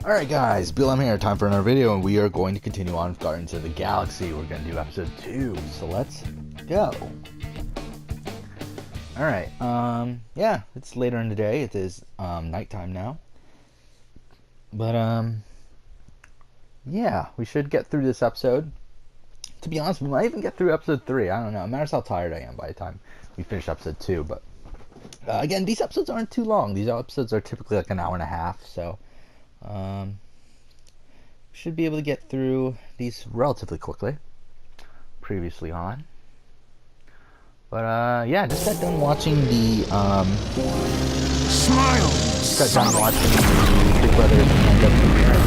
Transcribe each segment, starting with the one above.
Alright guys, Bill M here, time for another video, and we are going to continue on with Guardians of the Galaxy. We're going to do episode 2, so let's go. Alright, yeah, it's later in the day, it is, nighttime now. But, yeah, we should get through this episode. To be honest, we might even get through episode 3, I don't know, it matters how tired I am by the time we finish episode 2, but, again, these episodes aren't too long, these episodes are typically like an hour and a half, so... should be able to get through these relatively quickly. Previously on. But, yeah, just got done watching the, Smile! Just got done watching the Big Brother end up premiering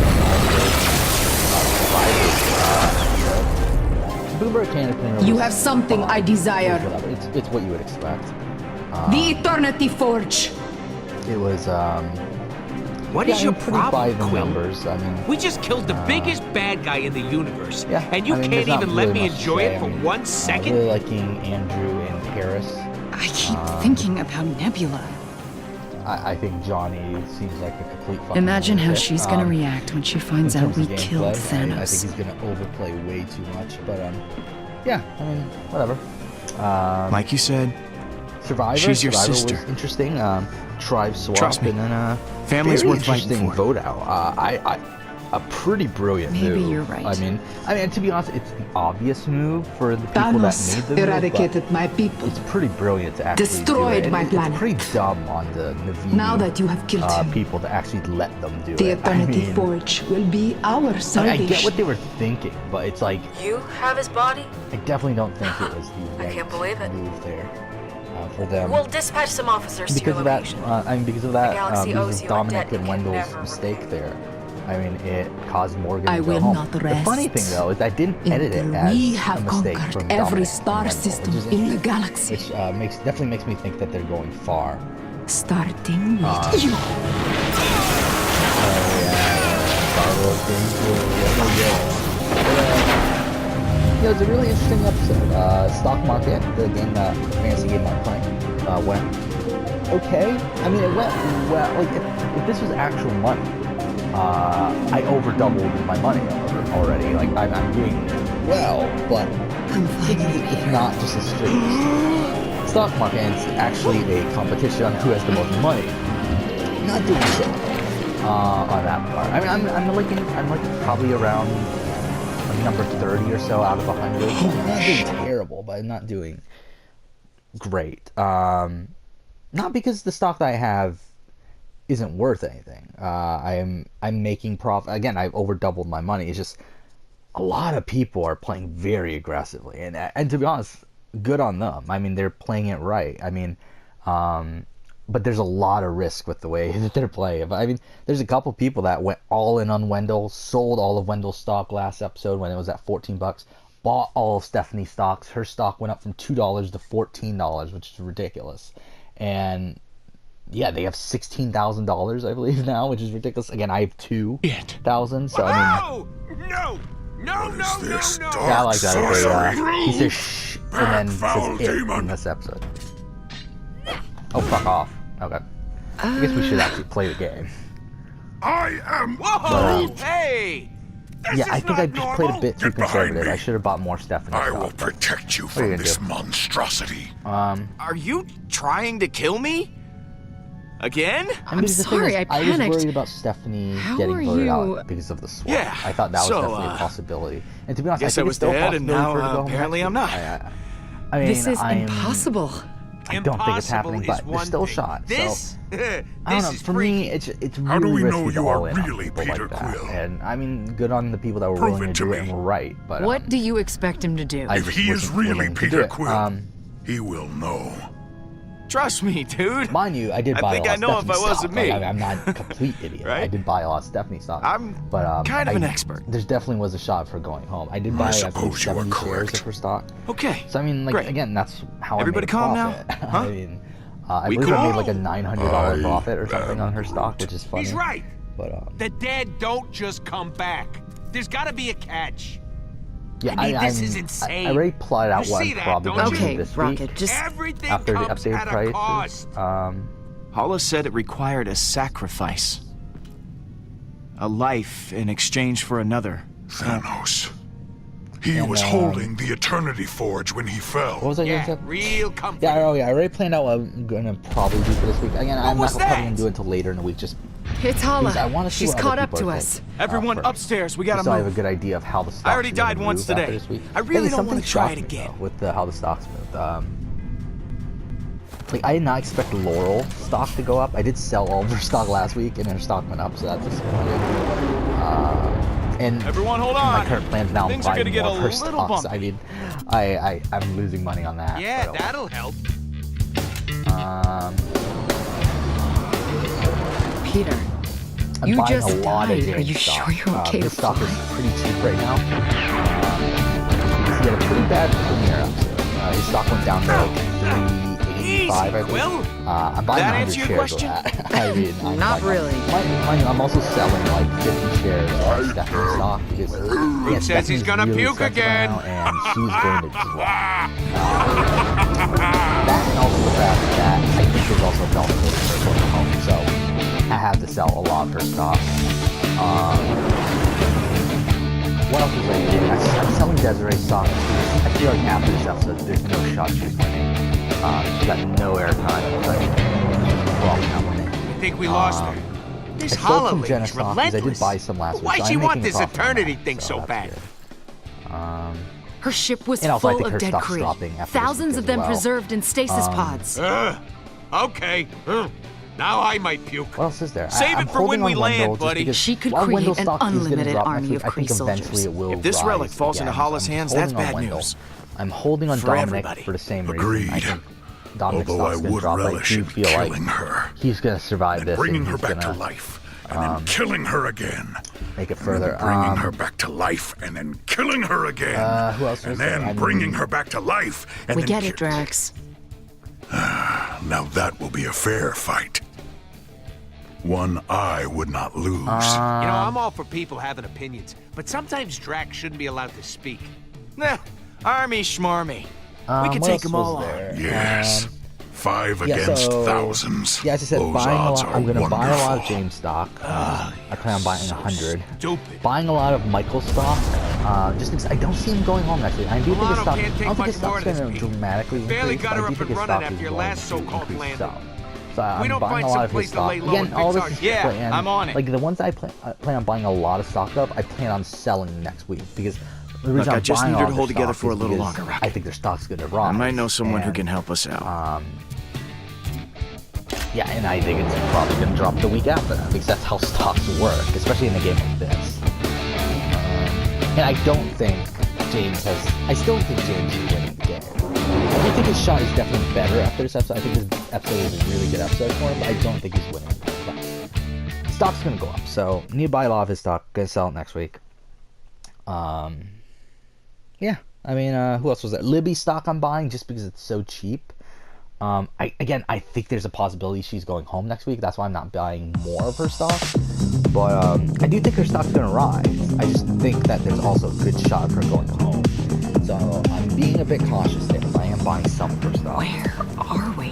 Survivor, Boomer Cannon. You have something I desire. It's what you would expect. The Eternity Forge! It was, What is your pretty by problem, the Quill? numbers. I mean, We just killed the biggest bad guy in the universe. yeah, And you I mean, can't there's not even let really me much to enjoy say. it for I mean, 1 second? really liking Andrew and Paris. I keep thinking about Nebula. I think Johnny seems like a complete fucking Imagine how lunatic. she's gonna react when she finds In out terms we of killed gameplay, I Thanos. think he's gonna overplay way too much, but yeah, I mean, whatever. Like you said, Survivor. she's your Survivor sister. was interesting. Tribe swap. Trust me, and then family's very worth fighting interesting for. vote out. A pretty brilliant Maybe move. you're right. I mean, to be honest, it's the obvious move for the people Thanos that made the move, eradicated my people. but it's pretty brilliant to actually Destroyed do it. my It's planet. pretty dumb on the Naveen Now that you have killed him, people to actually let them do the it. Eternity I mean, Forge will be our I mean, I salvation. get what they were thinking, but it's like, You have his body? I definitely don't think it was the I right can't believe it. move there for them. We'll dispatch some officers to Because your of that, location. because of that, Galaxy because owes of you a Dominic debt and it can Wendell's never mistake repay. there. I mean, it caused Morgan I to go will home. not The funny rest thing, though, is I didn't edit it until as we a have mistake conquered from every Dominic star and Wendell, system which is in the galaxy. Which definitely makes me think that they're going far. Starting with you. Yeah, it was a really interesting episode. Stock market, the game that fantasy game I'm playing, went okay. I mean, it went well. Like, if this was actual money, I over doubled my money already. Like, I'm doing well, but it's not just a straight stock market. It's actually a competition on who has the most money. Not doing shit on that part. I mean, I'm like probably around number 30 or so out of 100. So I'm not doing terrible, but I'm not doing great. Not because the stock that I have isn't worth anything. I'm making profit. Again, I've over doubled my money. It's just a lot of people are playing very aggressively, and to be honest, good on them. I mean, they're playing it right. I mean, but there's a lot of risk with the way that they're playing. I mean, there's a couple people that went all in on Wendell, sold all of Wendell's stock last episode when it was at $14, bought all of Stephanie's stocks. Her stock went up from $2 to $14, which is ridiculous. And yeah, they have $16,000, I believe, now, which is ridiculous. Again, I have $2,000, so I mean... No! No, no, no, no! Yeah, I like that. He says shh, and then foul says it demon. in this episode. Oh, fuck off. Okay. I guess we should actually play the game. I am Whoa! Groot. Hey! Yeah, I think I just played a bit too Get behind conservative. me. I should have bought more Stephanie I will stuff. protect you are you from gonna this do? monstrosity. Are you trying to kill me? Again? And because the thing sorry, is, I was panicked. worried about Stephanie How getting are voted you- out because of the swap. Yeah, I thought that was so, definitely a possibility. And to be honest, guess I I think was it's still a dead, and possibility now, for her to go home apparently next I'm week. not. I mean, This is I'm- impossible. I don't think it's happening, Impossible is but there's one still a thing. shot. This, So, this I don't know. is For freaky. me, it's really How do we risky know to you are all in on really people Peter like that. Quill? And I mean, good on the people that were Prove willing it to to do it me. and were right. But What do you expect him to do? I If just he is wasn't really willing to do Peter it. Quill, he will know. Trust me, dude. Mind you, I did I buy think a lot I of know if Stephanie I wasn't stock. Like, me. I'm not a complete idiot. Right? I did buy a lot of Stephanie stock. I'm but, kind of an expert. There's definitely was a shot for going home. I did buy, I think, suppose you are 70 shares correct. of her stock. Okay. So I mean, like Great. again, that's how Everybody I made a calm now? profit. Huh? I mean, I We believe I made cool? like a $900 I profit or something am on her stock, which is funny. He's right. But The dead don't just come back. There's got to be a catch. yeah, I mean, this I'm- is insane. I already plotted out You what see I'm that, probably don't going you? to do Okay, this Rocket, week just Everything after the comes updated at a prices. cost. Hala said it required a sacrifice. a life in exchange for another. Thanos. He And, was holding the Eternity Forge when he fell. What was I Yeah, going to say? real comfort. Yeah, I already planned out what I'm gonna probably do for this week. Again, I'm not was probably that? gonna do it until later in the week. Just It's because I Hala. want to see She's what caught other up people to are us. thinking, Everyone first. upstairs, we gotta Just so I have a move. good idea of how the stocks I already are gonna died once move after today. this week. I really don't something wanna try shocked it me, again. though, with how the stocks moved. Like, I did not expect Laurel stock to go up. I did sell all of her stock last week, and her stock went up, so that's disappointing. And Everyone hold my on. current plan's now Things are buying gonna get more a of her little stocks. bumpy. I mean, I'm losing money on that. Yeah, but, that'll help. Peter, I'm you buying just a lot died. of Are James you stock. sure you're okay This to stock fly? is pretty cheap right now. He had a pretty bad premiere episode. His stock went down to like 385, I believe. Quill. I'm buying That 100 answer your shares question? of that. I mean, I'm Not buying- really. Mind you, I'm also selling like 50 shares of Stephanie's stock because yeah, says he's Stephanie's gonna really puke expensive again. right now, and she's going to drop. That and also the fact that I think there's also a benefit for her going home, so I have to sell a lot of her stock. What else was I doing? I'm selling Desiree stock. I feel like after this episode, there's no shot she's winning. She got no airtime, but she's probably not winning. I think we lost her. This I sold Hala some Jenna lady's stock because I did relentless. buy some last week. Why'd so she I'm want making a this profit on Eternity that, thing so that's bad? good. Her ship was And also, I full think of her dead stock's Kree. dropping after this Thousands week of as them well. preserved in stasis pods. Okay. Now I might puke. What else is there? Save I'm it for when holding we on land, Wendell just buddy. because She could while create Wendell's an stock is gonna unlimited drop army next week, of I think Kree eventually soldiers. it will If this rise relic falls again, into so Hala's I'm hands, holding that's on bad Wendell. news. I'm holding on For Dominic everybody. for the same Agreed. reason. I think Dominic's Although I stock's gonna would drop. I relish do in feel like killing her, he's gonna survive and this bringing and her he's back to gonna life, and then killing her again. make it And further. then bringing her back to life, and then killing her again. Who else and was there? then I bringing mean- her back to life, and We then get it, Drax. Now that will be a fair fight. One I would not lose. You know, I'm all for people having opinions, but sometimes Drax shouldn't be allowed to speak. Nah, army schmarmy. We can what take else them was all on. there? Yes. 5 yeah, against so- thousands. Yeah, as I said, Those buying a odds lot. are I'm gonna buy a lot of wonderful. James stock. I plan on buying 100. Stupid. Buying a lot of Michael stock, just because I don't see him going home next week. I do think his Milano stock. I can't take don't think his much more stock's of this, going to Pete. dramatically Barely increase. got but her I do up think and his running stock after is your going last to so-called increase landing. some. So I'm We don't buying find a lot some of his place to stock. lay low Again, and all fix this our is shit. Yeah, planned. I'm on it. Like the ones I plan on buying a lot of stock of, I plan on selling next week because the reason Look, I I'm just buying need her all to this hold together stock for a is little because longer, I Rocket. think their stock's going to rise. I might know someone who and, can help us out. Yeah, and I think it's probably going to drop the week after that because that's how stocks work, especially in a game like this. And I don't think James has. I still think James is winning the game. I do think his shot is definitely better after this episode. I think this episode is a really good episode for him, but I don't think he's winning the game. But stock's going to go up, so need to buy a lot of his stock. Going to sell it next week. Yeah, I mean, who else was there? Libby stock I'm buying just because it's so cheap. I think there's a possibility she's going home next week. That's why I'm not buying more of her stock. But I do think her stock's going to rise. I just think that there's also a good shot of her going home. So I'm being a bit cautious there, but I am buying some of her stock. Where are we?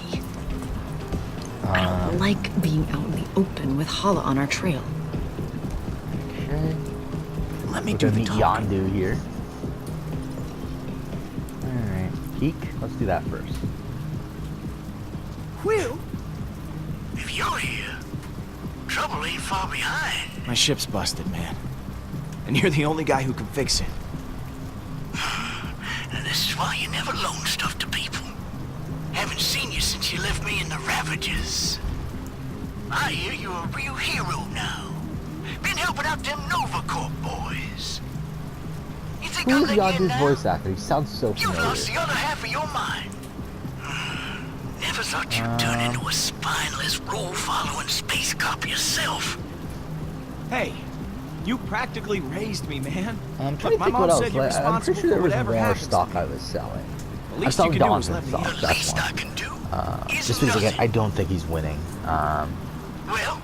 I don't like being out in the open with Hala on our trail. Okay. Let me We're do gonna the meet talking. Yondu here. Alright. Peek? Let's do that first. Quill, if you're here, trouble ain't far behind. My ship's busted, man. And you're the only guy who can fix it. And this is why you never loan stuff to people. Haven't seen you since you left me in the Ravages. I hear you're a real hero now. Been helping out them Nova Corp boys. You think Who I'll is let you in Yondu's now? voice actor? He sounds so You've lost familiar. the other half of your mind. Never thought you'd turn into a spineless, rule-following space cop yourself. Hey, you practically raised me, man. I'm Look, trying to my think mom what said else. you're I'm responsible pretty sure there for was whatever more happens to stock me. I was selling. The I'm least selling you can do is let Donovan's me stock. in. The That's least one. I can do is Just because again, nothing. I don't think he's winning. Well,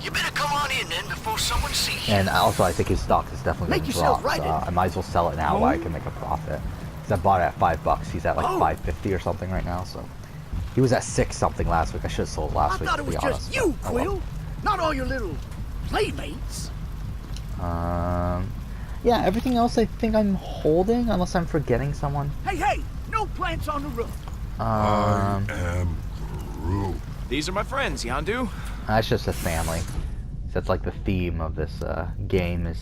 you better come on in then before someone sees you. And also, I think his stock is definitely Make going to yourself drop. right So in. I might as well sell it now while I can make a profit. Because I bought it at $5. He's at like $5.50 or something right now. So he was at $6 something last week. I should have sold last I week. thought To it was be just honest. you, But, oh well. Quill. Not all your little playmates. Yeah, everything else I think I'm holding, unless I'm forgetting someone. Hey! No plants on the roof. I am Groot. These are my friends, Yandu. That's just a family. That's like the theme of this game is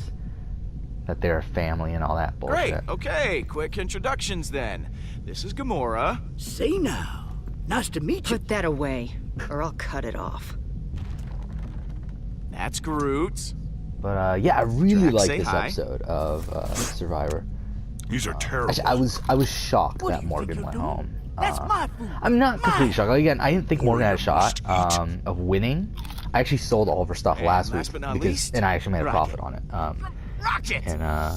that they're a family and all that bullshit. Great. Okay, quick introductions then. This is Gamora. Say now. Nice to meet you. Put that away, or I'll cut it off. That's Groot. But yeah, I really Drax, like say this hi. episode of Survivor. These are terrible. Actually, I was shocked What do that you think Morgan you're went doing? home. That's my food. I'm not completely shocked. Like, again, I didn't think Morgan had a shot must eat. of winning. I actually sold all of her stuff And last last week but not because, least, and I actually made a Rocket. profit on it. Rocket! And yeah,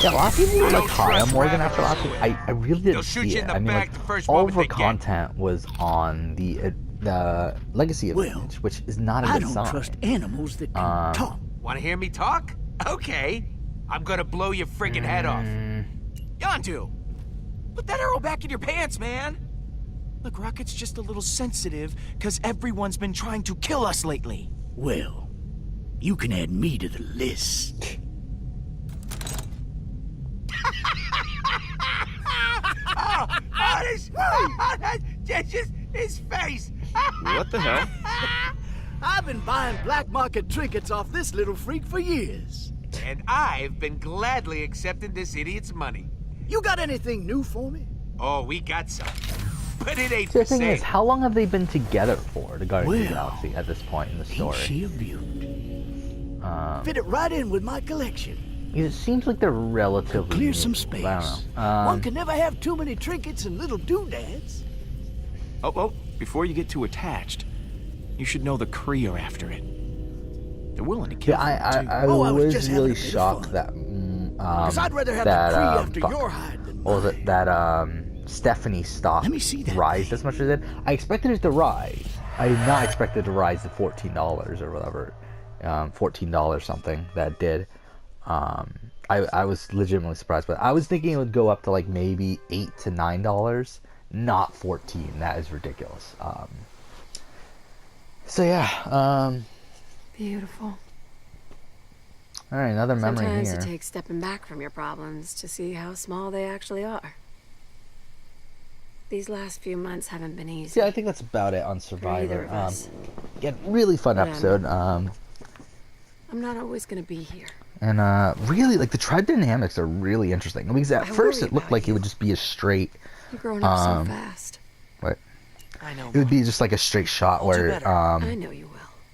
a lot of people were like high on Morgan after last week. I really They'll didn't shoot see you it. in the I mean, back like the first all of moment her they get. content was on the Legacy Well, Advantage, which is not a I good don't sign. trust animals that can talk. Want to hear me talk? Okay. I'm gonna blow your friggin' head off. Yandu! Put that arrow back in your pants, man! Look, Rocket's just a little sensitive, because everyone's been trying to kill us lately. Well, you can add me to the list. That's just his face. What the hell? I've been buying black market trinkets off this little freak for years. And I've been gladly accepting this idiot's money. You got anything new for me? Oh, we got some. But it ain't So the the thing same. is, how long have they been together for, the Guardians of the Well, Galaxy, at this point in the Ain't story? she a beaut? Fit it right in with my collection. It seems like they're relatively Clear new. some I space. don't know. One can never have too many trinkets and little doodads. Oh, before you get too attached, you should know the Kree are after it. They're willing to kill Yeah, for it, too. I Oh, I was was just having a really bit of shocked fun. that Because I'd rather have that the Kree after fuck. your hide than What was mine. it that Stephanie stock Let me see that rise thing. as much as it did? I expected it to rise. I did not expect it to rise to $14 or whatever, $14 something that it did. I was legitimately surprised, but I was thinking it would go up to like maybe $8 to $9, not 14. That is ridiculous. So yeah, Beautiful. all right, another memory Sometimes here. it takes stepping back from your problems to see how small they actually are. These last few months haven't been easy. Yeah, I think that's about it on for either Survivor. of us. Yeah, really fun But, episode. I'm not always gonna be here. And really, like, the tribe dynamics are really interesting. Because at I first worry it looked about like it you. would just be a straight, You're growing up so fast. what? I know. It would be just like a straight shot Hold you where, better. I know you will.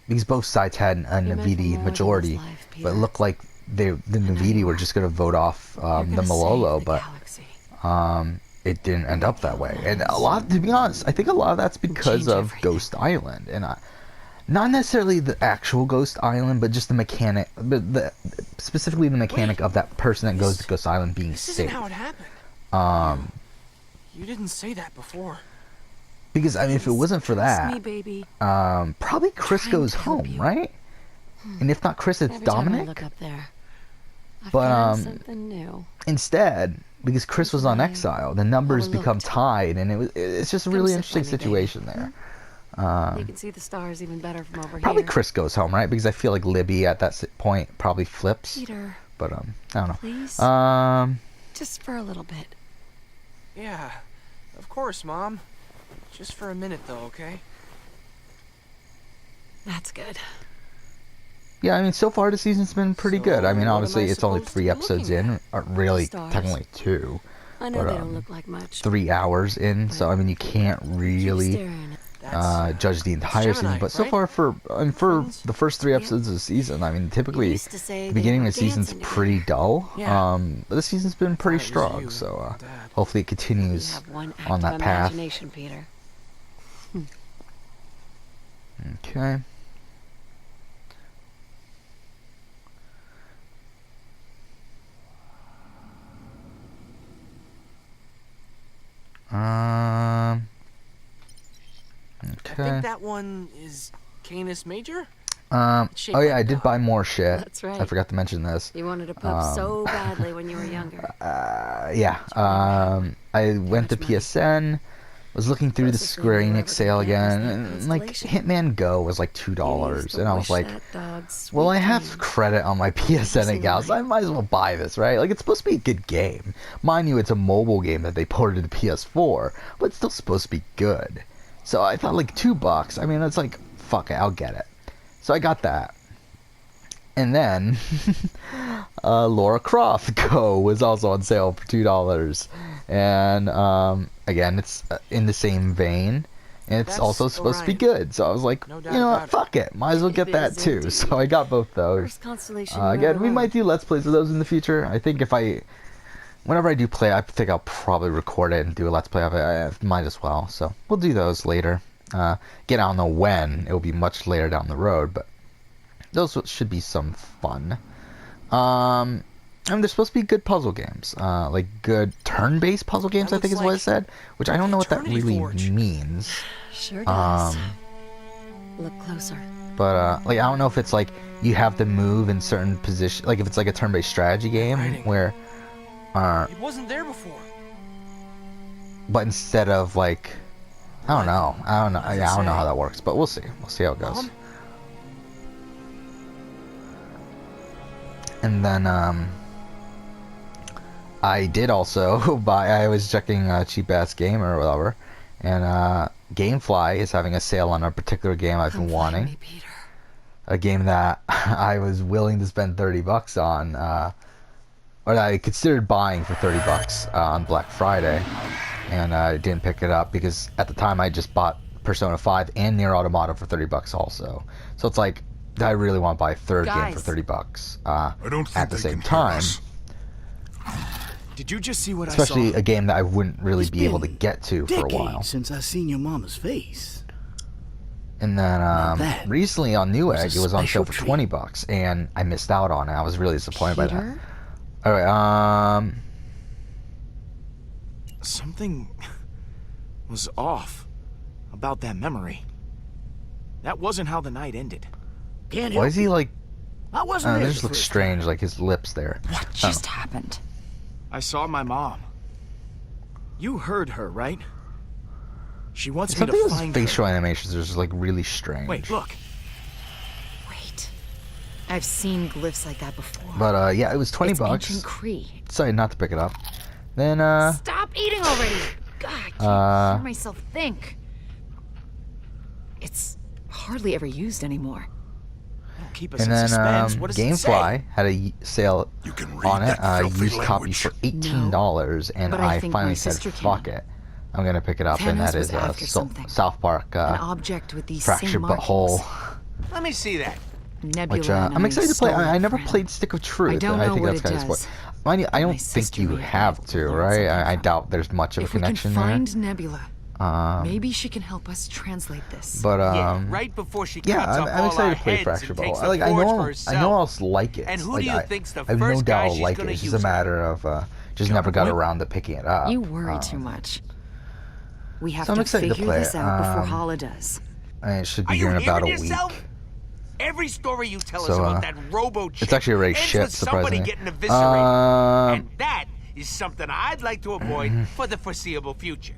because both sides had a You're meant for more Navidi than majority, this life, but Peter. it looked like the Navidi you were are. just going to vote off You're the gonna Malolo, save the but galaxy. it didn't end up that way. And a lot, to be honest, I think a lot of that's because change of everything. Ghost Island, and not necessarily the actual Ghost Island, but just the mechanic, but specifically the mechanic of that person that goes to Ghost Island being This isn't safe. how it happened. You didn't say that before. Because I mean, if it wasn't for Trust me, that, baby. probably Chris trying goes to help home, you. right? And if not Chris, it's Every time I Dominic. look up there, I But, find something new. Instead, because Chris was on I exile, the numbers become overlooked. tied, and it's just a Come really sit by interesting me, baby. situation there. You can see the stars even better from over Probably here. Chris goes home, right? Because I feel like Libby at that point probably flips. Peter, But I don't know. please, just for a little bit. Yeah, of course, Mom. Just for a minute, though, okay? That's good. Yeah, I mean, so far the season's been pretty good. I mean, So, what obviously am I it's only supposed to 3 be episodes looking in, or really Stars. technically 2, I know But, they don't look like much. 3 hours in. So I mean, you can't Keep really staring. That's, judge the entire season. Gemini, But so right? far for Friends? the first 3 episodes of the season, I mean, typically used to say the they beginning were of the season's dancing pretty dull. Yeah. But the season's been pretty Thought it was strong. you So and Dad. hopefully it You continues have one on active that path. imagination, Peter. Okay. I Okay. think that one is Canis Major? shaped Oh yeah, like I a did dog. buy more shit. That's right. I forgot to mention this. You wanted to poop so badly when you were younger. Yeah. I went to much money. PSN, was looking through the Closest thing Square we were Enix able to sale get was again, that and like Constellation. Hitman Go was like $2, and I was like, well, I have credit on my PSN single account, so I night. might as well buy this, right? Like, it's supposed to be a good game. Mind you, it's a mobile game that they ported to the PS4, but it's still supposed to be good. So I thought, like, $2, I mean, it's like, fuck it, I'll get it. So I got that. And then, Lara Croft Go was also on sale for $2. And, again, it's in the same vein. And it's That's also supposed to be Orion. good. So I was like, No you doubt know what, about it. fuck it. Might as well get It that is too. indeed. So I got both those. First constellation. Again, we might do Let's Plays of those in the future. I think whenever I do play, I think I'll probably record it and do a Let's Play of it. I might as well. So we'll do those later. Again, I don't know when. It will be much later down the road, but those should be some fun. And they're supposed to be good puzzle games. Like good turn-based puzzle games, That I think is looks what it like said. Which I don't know what that Eternity really Forge. means. Sure does. Um, Look closer. But like I don't know if it's like you have to move in certain position, like if it's like a turn-based strategy game Writing. where, It wasn't there before. but instead of like, I don't know, I don't know say? how that works, but we'll see how it goes. Mom? And then I did also buy. I was checking Cheap Ass Gamer or whatever, and GameFly is having a sale on a particular game I've been wanting. Me, Peter. A game that I was willing to spend $30 on, or that I considered buying for $30 on Black Friday, and I didn't pick it up because at the time I just bought Persona 5 and Nier Automata for $30 also. So it's like, I really want to buy a third game for Guys. $30 I don't think at the they same can hear time. us. Did you just see what Especially I saw? a game that I wouldn't really It's be able to been get to for a decades while. since I seen your mama's face. And then that recently on Newegg, was a it was on sale special for treat. $20, and I missed out on it. I was really disappointed by that. Peter? All right, Something was off about that memory. That wasn't how the night ended. Can't why help is he like? I wasn't It there just the looks first strange, like his lips there. What just happened? I saw my mom. You heard her, right? She wants me Something to with find facial her. animations is just like really strange. Wait, look. Wait. I've seen glyphs like that before. But yeah, it was $20. It's ancient Cree. Decided not to pick it up. Then Stop eating already! God, I can't hear myself think. It's hardly ever used anymore. Don't keep us and in then suspense. What does it say? GameFly had a sale You can read on it, that filthy used copy language. for $18, and but I I think finally my said, sister fuck can. it. I'm gonna pick it up, and Thanos that was is after something. South Park An object with these Fractured same Butthole, markings. Let me see that. Nebula which and I'm I excited to play. stole I it never from him. played Stick of Truth. I don't and know think what that's it kind of does. Mind you, I My don't think sister you may have have been to, able to learn right? something I from doubt there's much of a If we can connection there. find Nebula, maybe she can help us translate this. But Yeah, right before she cuts yeah, off I'm all excited our to play heads Fractured and Butthole. takes the Like I forge for know herself. I'll like it. And who like, do you I think's the have no first doubt guy I'll she's like gonna it. It's just use a her? matter of just never got around to picking it up. You worry too much. We have so I'm to excited to figure play this it. out before Hala does. And it should Are be you here in about a hearing week. yourself? Every story you tell So, us about that robo chip it's actually already ends shipped, with somebody surprisingly. getting eviscerated. And that is something I'd like to avoid for the foreseeable future.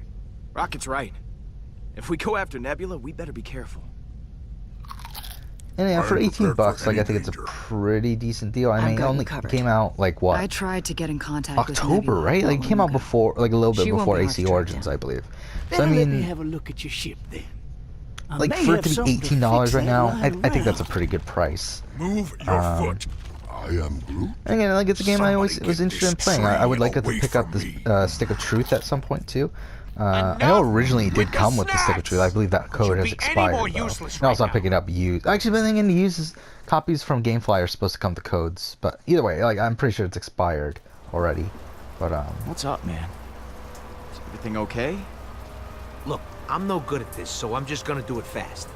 Rocket's right. If we go after Nebula, we better be careful. And yeah, for I'm $18, prepared for like I any think it's a danger. pretty decent deal. I I've mean, it got you only covered. came out like what? I tried to get in contact with October, Nebula right? Like it long came out ago. before, like a little bit She won't before be hard AC to track Origins, down. I believe. So Better I let me mean, have a look at your ship then. I like may for it have to be something to $18 fix right that now, lying I think that's a around. pretty good price. Move your foot. I am Groot. And again, like it's a game I always Somebody was get interested in this playing. I would train like to away pick up from this me. Stick of Truth at some point too. I know originally it did with the come with the Stick of Truth. I believe that Could code you has be any expired. more Though. useless And also, right I'm picking up used. Actually, but then again, the used copies from GameFly are supposed to come to codes. But either way, like I'm pretty sure it's expired already. But What's up, man? Is everything okay? Look, I'm no good at this, so I'm just gonna do it fast.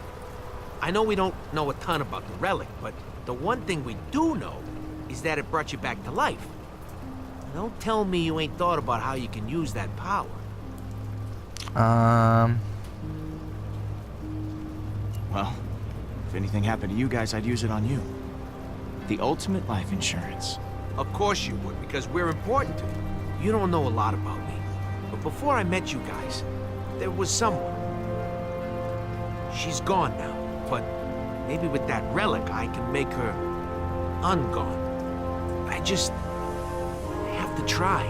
I know we don't know a ton about the relic, but the one thing we do know is that it brought you back to life. Don't tell me you ain't thought about how you can use that power. Well, if anything happened to you guys, I'd use it on you. The ultimate life insurance. Of course you would, because we're important to you. You don't know a lot about me. But before I met you guys, there was someone. She's gone now, but maybe with that relic I can make her ungone. I have to try.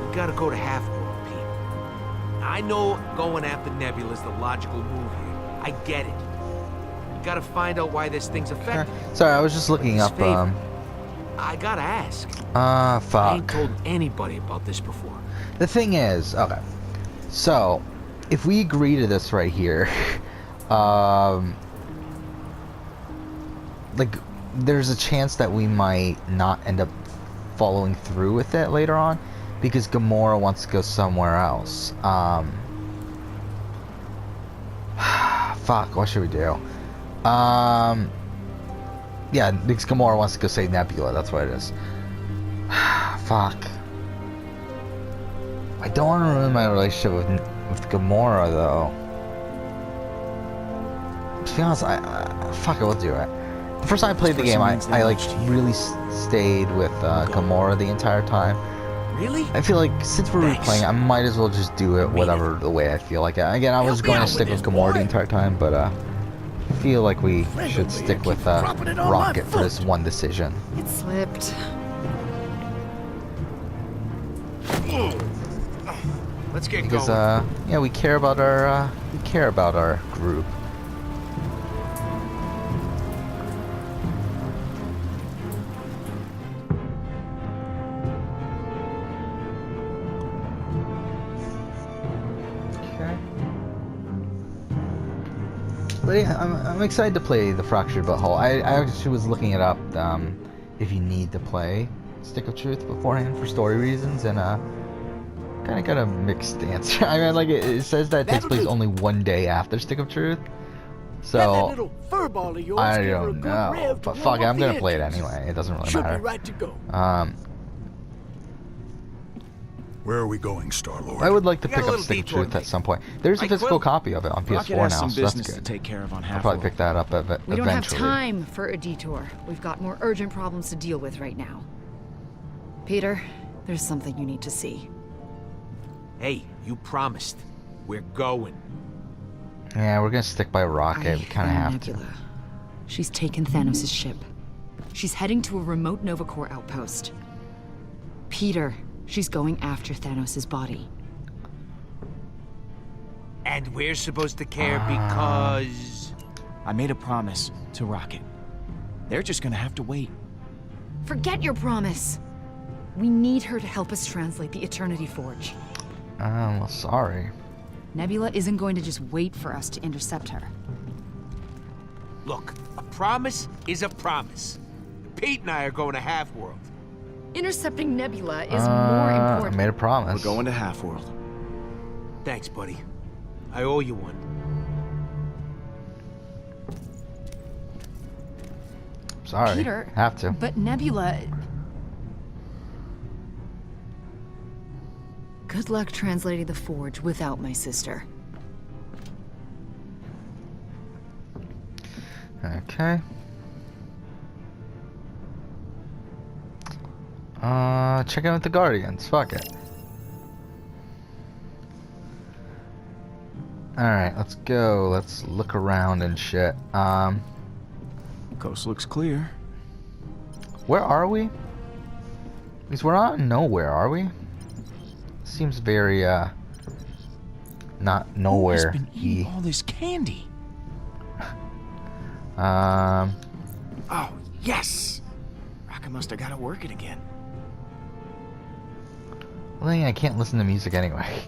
We gotta go to Half-World, Pete. I know going after Nebula is the logical move here. I get it. We gotta find out why this thing's affected. Sorry, I was just looking up. I gotta ask. Fuck. I ain't told anybody about this before. The thing is, okay, so if we agree to this right here, like, there's a chance that we might not end up following through with it later on because Gamora wants to go somewhere else. Fuck, what should we do? Yeah, because Gamora wants to go save Nebula, that's what it is. Fuck. I don't want to ruin my relationship with Gamora, though. To be honest, fuck it, we'll do it. The first time I played the game, I like really stayed with Gamora the entire time. Really? I feel like since we're replaying, I might as well just do it whatever the way I feel like it. Again, I was going to stick with Gamora the entire time, but I feel like we should stick with Rocket for this one decision. It slipped. Let's get Because going. yeah, we care about our group. Okay. But yeah, I'm excited to play the Fractured Butthole. I actually was looking it up. If you need to play Stick of Truth beforehand for story reasons, and kind of got a mixed answer. I mean, like it says that it takes place only one day after Stick of Truth, so I don't know. But fuck it, I'm gonna play it anyway. It doesn't really matter. Right to go. Where are we going, Star-Lord? I would like to We got pick a up little Stick of detour Truth to at some point. There's a physical copy of it on Rocket PS4 has now, some so that's business to good. take care of on I'll probably Half-World. pick that up eventually. We don't have time for a detour. We've got more urgent problems to deal with right now. Peter, there's something you need to see. Hey, you promised. We're going. Yeah, we're gonna stick by Rocket. We kind of found have to. Nebula. She's taken Thanos' ship. She's heading to a remote Nova Corps outpost. Peter, she's going after Thanos' body. And we're supposed to care because... I made a promise to Rocket. They're just gonna have to wait. Forget your promise. We need her to help us translate the Eternity Forge. Well, sorry. Nebula isn't going to just wait for us to intercept her. Look, a promise is a promise. Pete and I are going to Half-World. Intercepting Nebula is more I important. made a promise. We're going to Half-World. Thanks, buddy. I owe you one. Sorry. Peter, Have to. But Nebula... Good luck translating the Forge without my sister. Okay. Check out the Guardians. Fuck it. Alright, let's go. Let's look around and shit. Coast looks clear. Where are we? Because we're not nowhere, are we? Seems very, not nowhere. Who's been eating all this candy? Oh, yes! Rocket must have got it working again. Well, I can't listen to music anyway.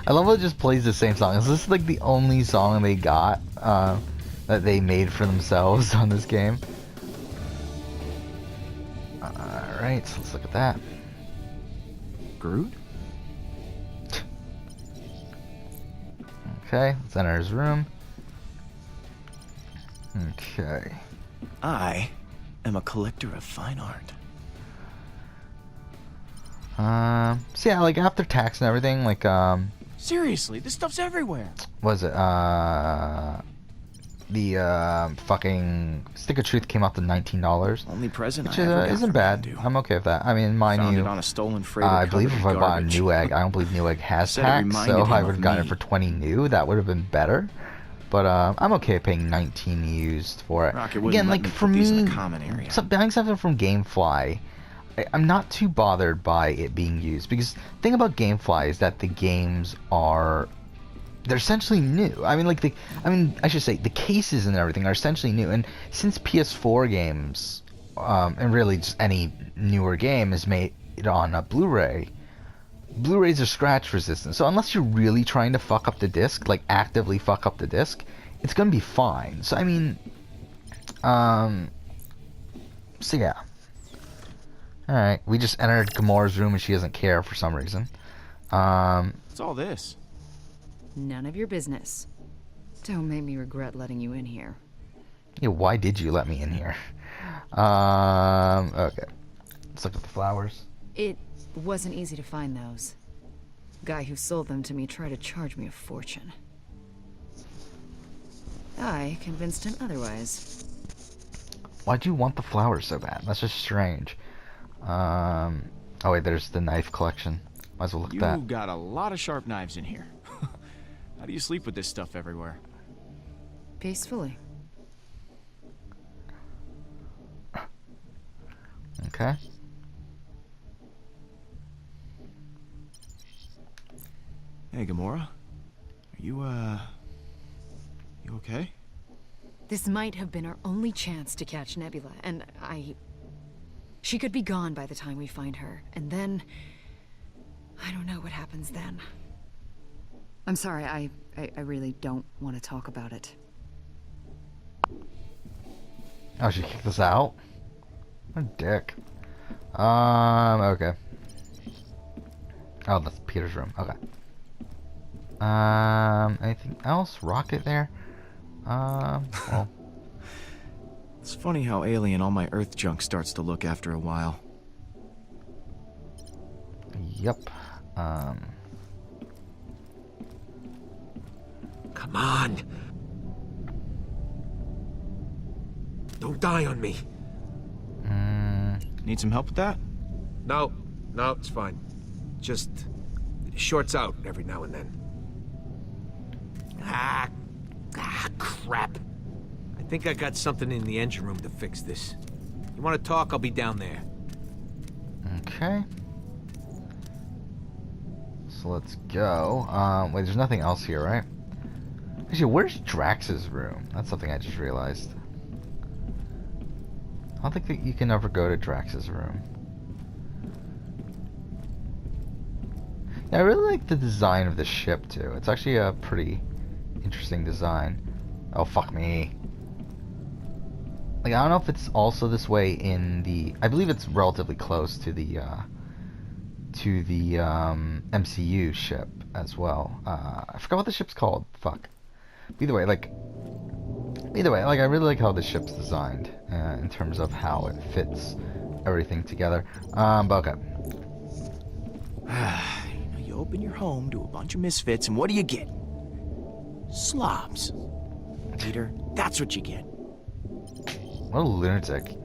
I love how it just plays the same song. Is this like the only song they got that they made for themselves on this game? Alright, so let's look at that. Groot? Okay, let's enter his room. Okay. I am a collector of fine art. So yeah, like after tax and everything, like Seriously, this stuff's everywhere. was it The fucking Stick of Truth came out to $19, Only present which I ever got isn't from bad. Yondu. I'm okay with that. I mean, mind Found you, it on a stolen freighter I believe covered if in I bought a garbage. Newegg, I don't believe Newegg has Said it tax, reminded so him I of would have gotten it me. for 20 new. That would have been better. But I'm okay paying 19 used for it. Rocket wouldn't Again, let like me for put these in me, the common area. buying something from GameFly, I'm not too bothered by it being used, because the thing about GameFly is that the games they're essentially new. I mean, I should say the cases and everything are essentially new. And since PS4 games, and really just any newer game is made on a Blu-ray, Blu-rays are scratch resistant. So unless you're really trying to fuck up the disc, like actively fuck up the disc, it's gonna be fine. So I mean, so yeah. Alright, we just entered Gamora's room and she doesn't care for some reason. What's all this? None of your business. Don't make me regret letting you in here. Yeah, why did you let me in here? Okay. Let's look at the flowers. It wasn't easy to find those. Guy who sold them to me tried to charge me a fortune. I convinced him otherwise. Why'd you want the flowers so bad? That's just strange. Oh wait, there's the knife collection. Might as well look at that. You got a lot of sharp knives in here. How do you sleep with this stuff everywhere? Peacefully. Okay. Hey, Gamora. Are you okay? This might have been our only chance to catch Nebula, and she could be gone by the time we find her, and then I don't know what happens then. I'm sorry, I really don't want to talk about it. Oh, she kicked us out? What a dick. Okay. Oh, that's Peter's room. Okay. Anything else? Rocket there? Well. It's funny how alien all my Earth junk starts to look after a while. Yep. Come on. Don't die on me. Need some help with that? No, it's fine. Just shorts out every now and then. Crap. I think I got something in the engine room to fix this. You want to talk? I'll be down there. Okay. So let's go. Wait, there's nothing else here, right? Actually, where's Drax's room? That's something I just realized. I don't think that you can ever go to Drax's room. Yeah, I really like the design of the ship, too. It's actually a pretty interesting design. Oh, fuck me. Like, I don't know if it's also this way in the... I believe it's relatively close to the MCU ship as well. I forgot what the ship's called. Fuck. Either way, like, I really like how the ship's designed in terms of how it fits everything together. But okay. You open your home to a bunch of misfits, and what do you get? Slobs. Peter, that's what you get. What a lunatic.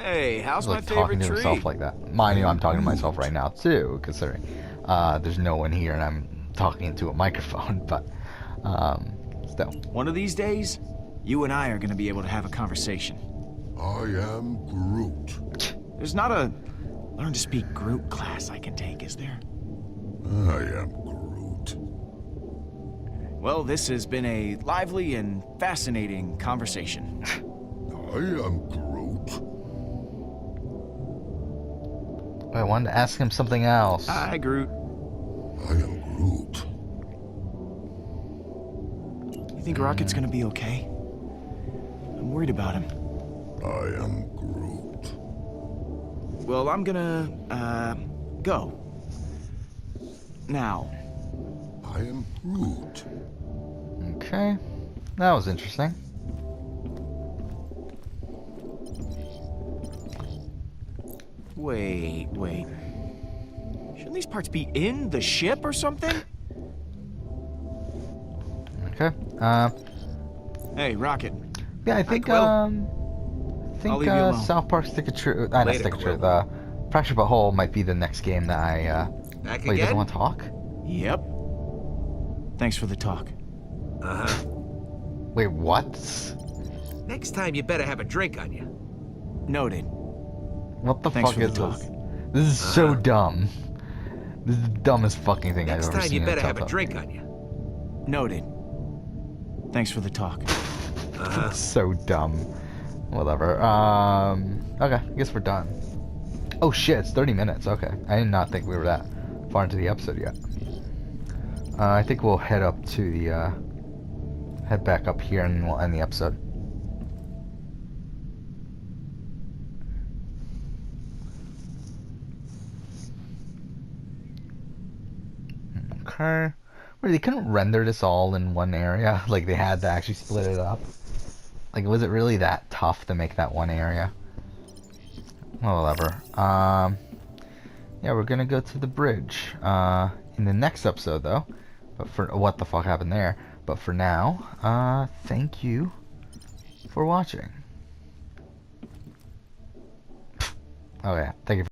Hey, how's He's my like favorite talking to tree? himself like that. Mind you, I'm talking to myself right now too, considering there's no one here and I'm talking into a microphone. But still, one of these days, you and I are going to be able to have a conversation. I am Groot. There's not a learn to speak Groot class I can take, is there? I am Groot. Well, this has been a lively and fascinating conversation. I am Groot. I wanted to ask him something else. Hi, Groot. I am Groot. You think Rocket's gonna be okay? I'm worried about him. I am Groot. Well, I'm gonna, go. Now. I am Groot. Okay, that was interesting. Wait. Shouldn't these parts be in the ship or something? Okay. Hey, Rocket. Yeah, I think Quill. I I'll think leave you alone. South Park Stick of Truth, not Later, Stick of Quill. Truth, Fractured But Whole might be the next game that I. Back Wait, you again? doesn't want to talk? Yep. Thanks for the talk. Uh-huh. Wait, what? Next time you better have a drink on you. Noted. What the Thanks fuck for the is talk. this? This is so dumb. This is the dumbest fucking thing Next I've ever time seen. you in better have a Telltale drink game. on you. Noted. Thanks for the talk. Uh-huh. So dumb. Whatever. Okay, I guess we're done. Oh shit, it's 30 minutes. Okay, I did not think we were that far into the episode yet. I think we'll head up to the, head back up here and we'll end the episode. Okay. Wait, they couldn't render this all in one area? Like they had to actually split it up? Like, was it really that tough to make that one area? Well, whatever. Yeah, we're gonna go to the bridge in the next episode, though. But for what the fuck happened there? But for now, thank you for watching. Okay, thank you.